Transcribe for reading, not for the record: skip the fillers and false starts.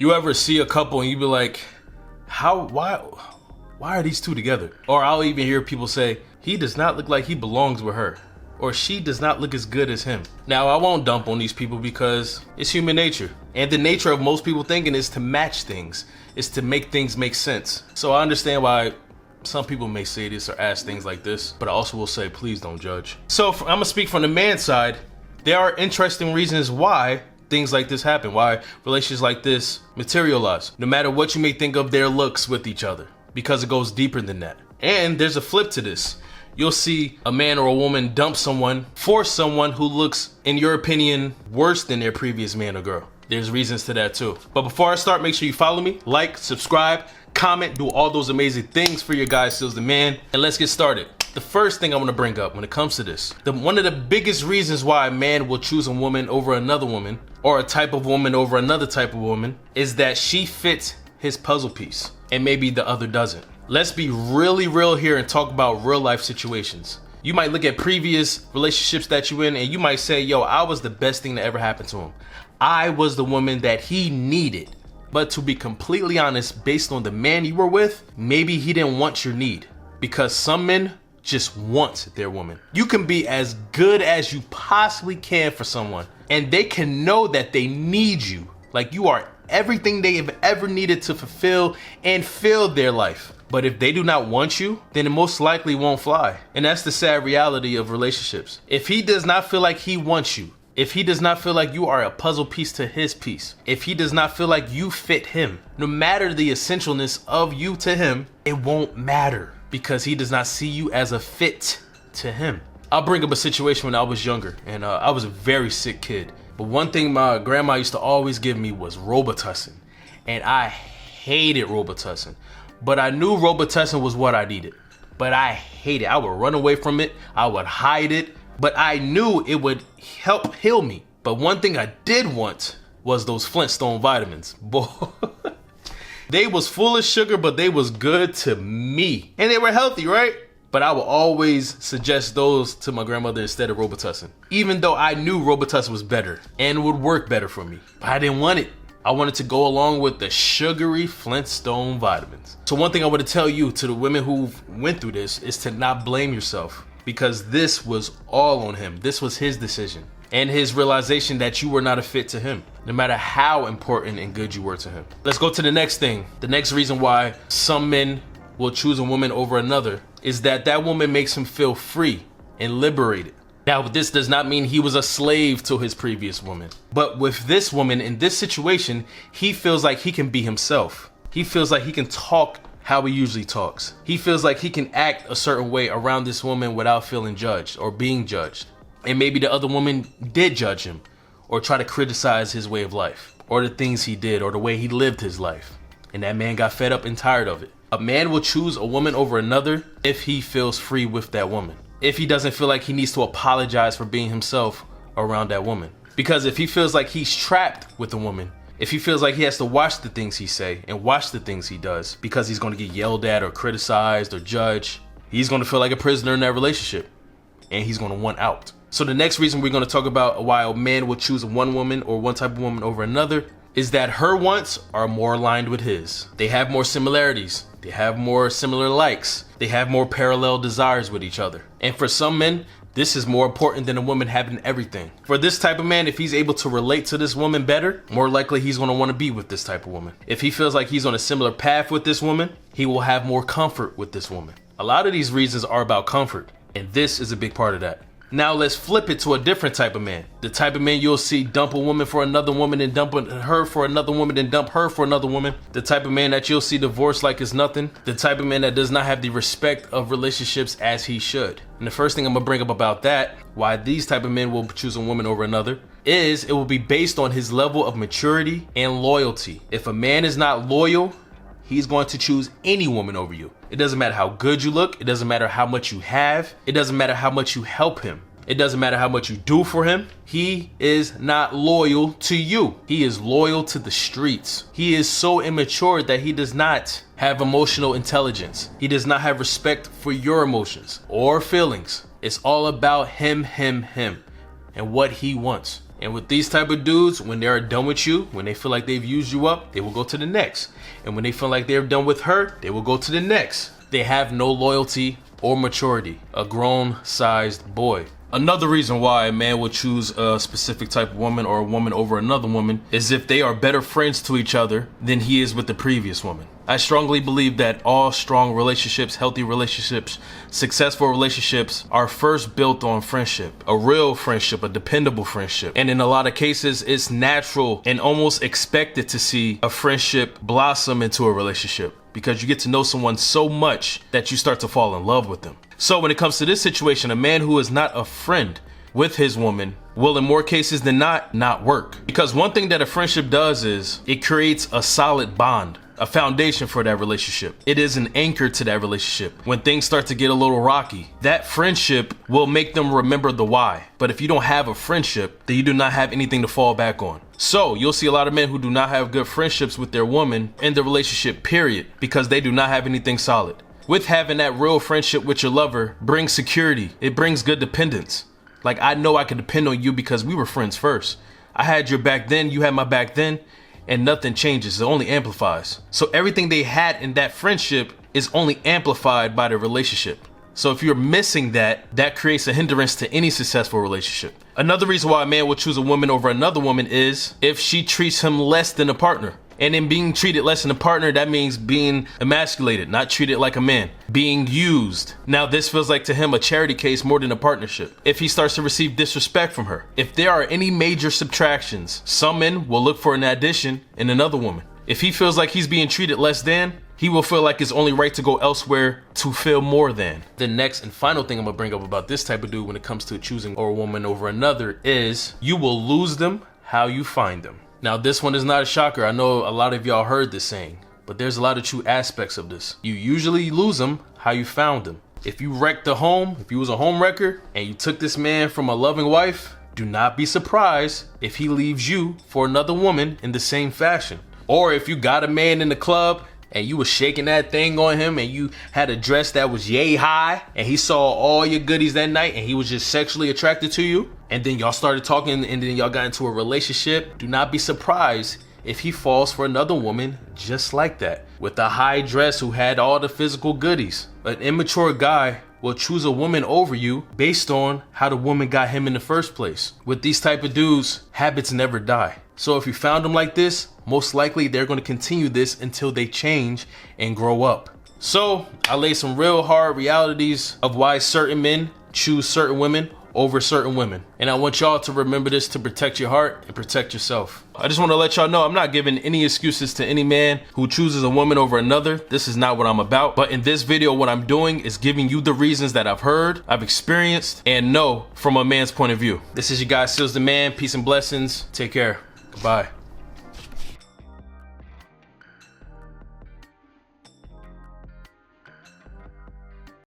You ever see a couple and you be like, why are these two together? Or I'll even hear people say, he does not look like he belongs with her, or she does not look as good as him. Now, I won't dump on these people because it's human nature. And the nature of most people thinking is to match things, is to make things make sense. So I understand why some people may say this or ask things like this, but I also will say, please don't judge. So I'm gonna speak from the man's side. There are interesting reasons why things like this happen, why relationships like this materialize, no matter what you may think of their looks with each other, because it goes deeper than that. And there's a flip to this. You'll see a man or a woman dump someone for someone who looks, in your opinion, worse than their previous man or girl. There's reasons to that too. But before I start, make sure you follow me, like, subscribe, comment, do all those amazing things for your guy, Sealz the Man, and let's get started. The first thing I want to bring up when it comes to this, one of the biggest reasons why a man will choose a woman over another woman, or a type of woman over another type of woman, is that she fits his puzzle piece and maybe the other doesn't. Let's be really real here and talk about real life situations. You might look at previous relationships that you in and you might say, yo, I was the best thing that ever happened to him. I was the woman that he needed. But to be completely honest, based on the man you were with, maybe he didn't want your need, because some men just want their woman. You can be as good as you possibly can for someone, and they can know that they need you. Like you are everything they have ever needed to fulfill and fill their life. But if they do not want you, then it most likely won't fly. And that's the sad reality of relationships. If he does not feel like he wants you, if he does not feel like you are a puzzle piece to his piece, if he does not feel like you fit him, no matter the essentialness of you to him, it won't matter, because he does not see you as a fit to him. I'll bring up a situation when I was younger, and I was a very sick kid. But one thing my grandma used to always give me was Robitussin, and I hated Robitussin. But I knew Robitussin was what I needed, but I hated it. I would run away from it, I would hide it, but I knew it would help heal me. But one thing I did want was those Flintstone vitamins. Boy, they was full of sugar, but they was good to me. And they were healthy, right? But I would always suggest those to my grandmother instead of Robitussin, even though I knew Robitussin was better and would work better for me. But I didn't want it. I wanted to go along with the sugary Flintstone vitamins. So one thing I want to tell you, to the women who went through this, is to not blame yourself, because this was all on him. This was his decision and his realization that you were not a fit to him, no matter how important and good you were to him. Let's go to the next thing. The next reason why some men will choose a woman over another is that that woman makes him feel free and liberated. Now, this does not mean he was a slave to his previous woman. But with this woman, in this situation, he feels like he can be himself. He feels like he can talk how he usually talks. He feels like he can act a certain way around this woman without feeling judged or being judged. And maybe the other woman did judge him or try to criticize his way of life or the things he did or the way he lived his life. And that man got fed up and tired of it. A man will choose a woman over another if he feels free with that woman. If he doesn't feel like he needs to apologize for being himself around that woman. Because if he feels like he's trapped with a woman, if he feels like he has to watch the things he say and watch the things he does because he's going to get yelled at or criticized or judged, he's going to feel like a prisoner in that relationship and he's going to want out. So the next reason we're going to talk about why a man will choose one woman or one type of woman over another is that her wants are more aligned with his. They have more similarities. They have more similar likes. They have more parallel desires with each other. And for some men, this is more important than a woman having everything. For this type of man, if he's able to relate to this woman better, more likely he's going to want to be with this type of woman. If he feels like he's on a similar path with this woman, he will have more comfort with this woman. A lot of these reasons are about comfort, and this is a big part of that. Now let's flip it to a different type of man. The type of man you'll see dump a woman for another woman and dump her for another woman and dump her for another woman. The type of man that you'll see divorce like it's nothing. The type of man that does not have the respect of relationships as he should. And the first thing I'm gonna bring up about that, why these type of men will choose a woman over another, is it will be based on his level of maturity and loyalty. If a man is not loyal, he's going to choose any woman over you. It doesn't matter how good you look. It doesn't matter how much you have. It doesn't matter how much you help him. It doesn't matter how much you do for him. He is not loyal to you. He is loyal to the streets. He is so immature that he does not have emotional intelligence. He does not have respect for your emotions or feelings. It's all about him, and what he wants. And with these type of dudes, when they're done with you, when they feel like they've used you up, they will go to the next. And when they feel like they're done with her, they will go to the next. They have no loyalty or maturity. A grown-sized boy. Another reason why a man will choose a specific type of woman or a woman over another woman is if they are better friends to each other than he is with the previous woman. I strongly believe that all strong relationships, healthy relationships, successful relationships are first built on friendship, a real friendship, a dependable friendship. And in a lot of cases, it's natural and almost expected to see a friendship blossom into a relationship because you get to know someone so much that you start to fall in love with them. So when it comes to this situation, a man who is not a friend with his woman will in more cases than not work. Because one thing that a friendship does is it creates a solid bond, a foundation for that relationship. It is an anchor to that relationship. When things start to get a little rocky, that friendship will make them remember the why. But if you don't have a friendship, then you do not have anything to fall back on. So you'll see a lot of men who do not have good friendships with their woman in the relationship, period, because they do not have anything solid. With having that real friendship with your lover brings security. It brings good dependence. Like, I know I can depend on you because we were friends first. I had your back then, you had my back then, and nothing changes. It only amplifies. So everything they had in that friendship is only amplified by the relationship. So if you're missing that, that creates a hindrance to any successful relationship. Another reason why a man will choose a woman over another woman is if she treats him less than a partner. And in being treated less than a partner, that means being emasculated, not treated like a man, being used. Now, this feels like to him a charity case more than a partnership. If he starts to receive disrespect from her, if there are any major subtractions, some men will look for an addition in another woman. If he feels like he's being treated less than, he will feel like it's only right to go elsewhere to feel more than. The next and final thing I'm gonna bring up about this type of dude when it comes to choosing a woman over another is you will lose them how you find them. Now, this one is not a shocker. I know a lot of y'all heard this saying, but there's a lot of true aspects of this. You usually lose them how you found them. If you wrecked a home, if you was a home wrecker and you took this man from a loving wife, do not be surprised if he leaves you for another woman in the same fashion. Or if you got a man in the club and you was shaking that thing on him and you had a dress that was yay high and he saw all your goodies that night and he was just sexually attracted to you, and then y'all started talking and then y'all got into a relationship, do not be surprised if he falls for another woman just like that, with a high dress who had all the physical goodies. An immature guy will choose a woman over you based on how the woman got him in the first place. With these type of dudes, habits never die. So if you found them like this, most likely they're going to continue this until they change and grow up. So I laid some real hard realities of why certain men choose certain women over certain women. And I want y'all to remember this to protect your heart and protect yourself. I just want to let y'all know I'm not giving any excuses to any man who chooses a woman over another. This is not what I'm about. But in this video, what I'm doing is giving you the reasons that I've heard, I've experienced, and know from a man's point of view. This is your guy, Sealz the Man. Peace and blessings. Take care. Goodbye.